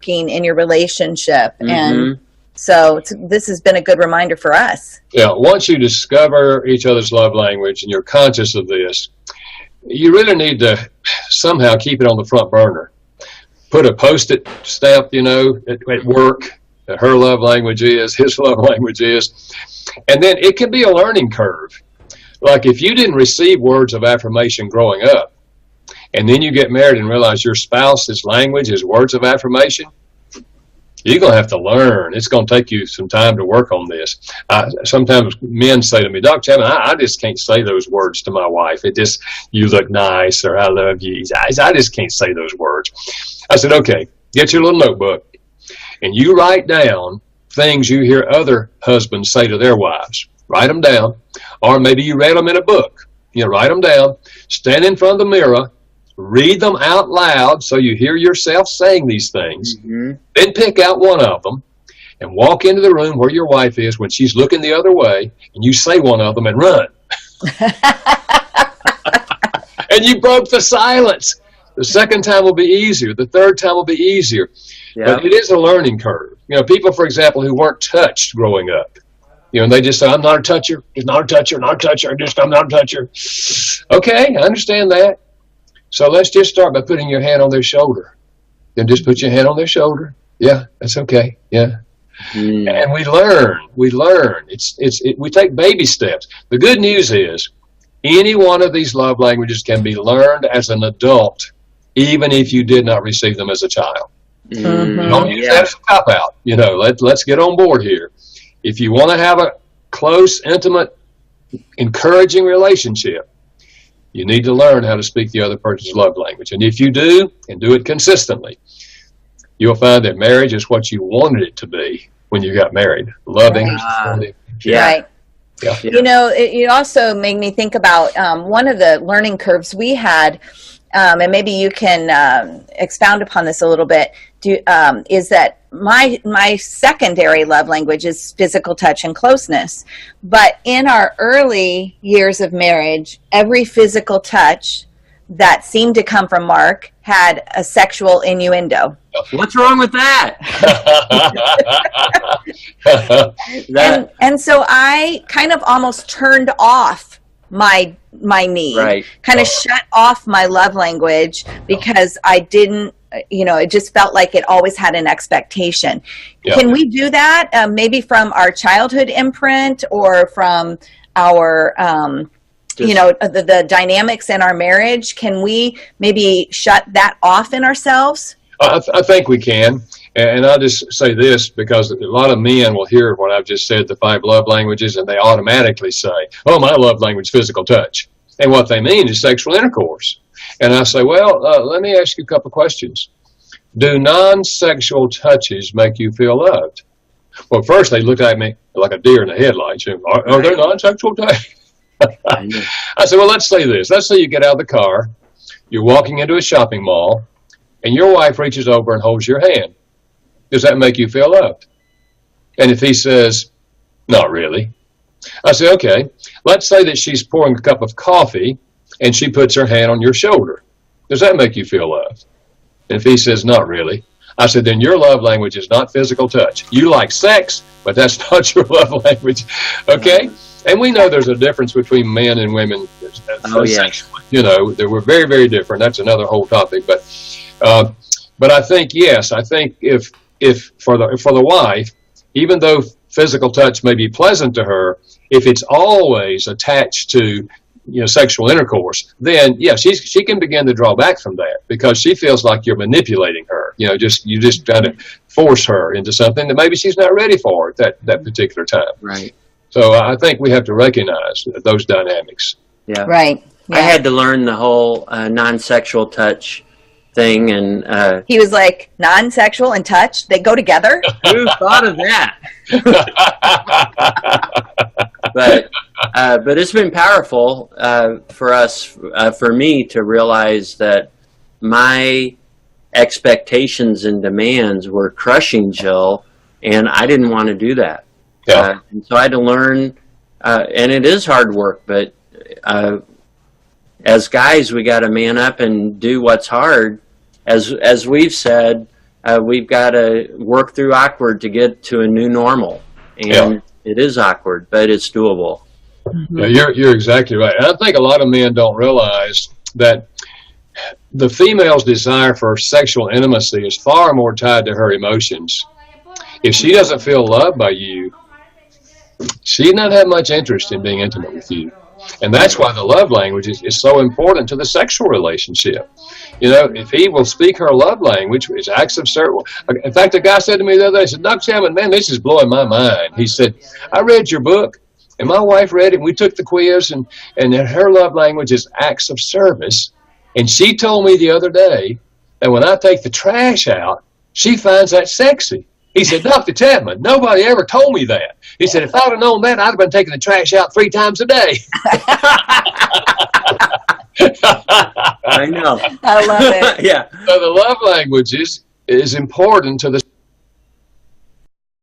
in your relationship. And so this has been a good reminder for us. Yeah, once you discover each other's love language and you're conscious of this, you really need to somehow keep it on the front burner. Put a Post-it stamp, at work, that her love language is, his love language is. And then it can be a learning curve. Like if you didn't receive words of affirmation growing up, and then you get married and realize your spouse's language is words of affirmation, you're going to have to learn. It's going to take you some time to work on this. Sometimes men say to me, Dr. Chapman, I just can't say those words to my wife. It just, you look nice, or I love you. I just can't say those words. I said, okay, get your little notebook, and you write down things you hear other husbands say to their wives. Write them down. Or maybe you read them in a book. Write them down. Stand in front of the mirror. Read them out loud so you hear yourself saying these things. Then pick out one of them and walk into the room where your wife is when she's looking the other way, and you say one of them and run. And you broke the silence. The second time will be easier. The third time will be easier. But it is a learning curve. People, for example, who weren't touched growing up, and they just say, I'm not a toucher, just not a toucher, not a toucher, I'm not a toucher. Okay, I understand that. So let's just start by putting your hand on their shoulder. Then just put your hand on their shoulder. Yeah, that's okay. Yeah. And we learn. We take baby steps. The good news is any one of these love languages can be learned as an adult, even if you did not receive them as a child. Don't use that as a cop-out. Let's get on board here. If you want to have a close, intimate, encouraging relationship, you need to learn how to speak the other person's love language. And if you do, and do it consistently, you'll find that marriage is what you wanted it to be when you got married. Loving. Right. Yeah. It also made me think about one of the learning curves we had, and maybe you can expound upon this a little bit, is that my secondary love language is physical touch and closeness. But in our early years of marriage, every physical touch that seemed to come from Mark had a sexual innuendo. What's wrong with that? and so I kind of almost turned off my need, kind of shut off my love language, because I didn't, it just felt like it always had an expectation. Can we do that maybe from our childhood imprint, or from our the dynamics in our marriage? Can we maybe shut that off in ourselves? I think we can. And I'll just say this, because a lot of men will hear what I've just said, the 5 love languages, and they automatically say, oh, my love language is physical touch. And what they mean is sexual intercourse. And I say, well, let me ask you a couple of questions. Do non-sexual touches make you feel loved? Well, first they looked at me like a deer in the headlights. Are there non-sexual touches? I said, well, let's say this. Let's say you get out of the car, you're walking into a shopping mall, and your wife reaches over and holds your hand. Does that make you feel loved? And if he says, not really, I say, okay, let's say that she's pouring a cup of coffee and she puts her hand on your shoulder. Does that make you feel loved? And if he says, not really, I said, then your love language is not physical touch. You like sex, but that's not your love language. Okay? And we know there's a difference between men and women. Sexually. We're very, very different. That's another whole topic. But I think, yes, I think if for the wife, even though physical touch may be pleasant to her, if it's always attached to sexual intercourse, then she can begin to draw back from that, because she feels like you're manipulating her. You just trying to force her into something that maybe she's not ready for at that particular time. Right. So I think we have to recognize those dynamics. Yeah. Right. Yeah. I had to learn the whole non-sexual touch thing, and he was like, non-sexual and touch, they go together? Who thought of that? But it's been powerful for us, for me, to realize that my expectations and demands were crushing Jill, and I didn't want to do that. And so I had to learn, and it is hard work, but as guys, we got to man up and do what's hard. As we've said, we've got to work through awkward to get to a new normal. And it is awkward, but it's doable. Yeah, you're exactly right. And I think a lot of men don't realize that the female's desire for sexual intimacy is far more tied to her emotions. If she doesn't feel loved by you, she doesn't have much interest in being intimate with you. And that's why the love language is so important to the sexual relationship. You know, if he will speak her love language, which acts of service. In fact, a guy said to me the other day, he said, Dr. Chapman, man, this is blowing my mind. He said, I read your book, and my wife read it, and we took the quiz, and her love language is acts of service. And she told me the other day that when I take the trash out, she finds that sexy. He said, Dr. Chapman, nobody ever told me that. He said, if I'd have known that, I'd have been taking the trash out 3 times a day. I know. I love it. Yeah. So the love language is important to the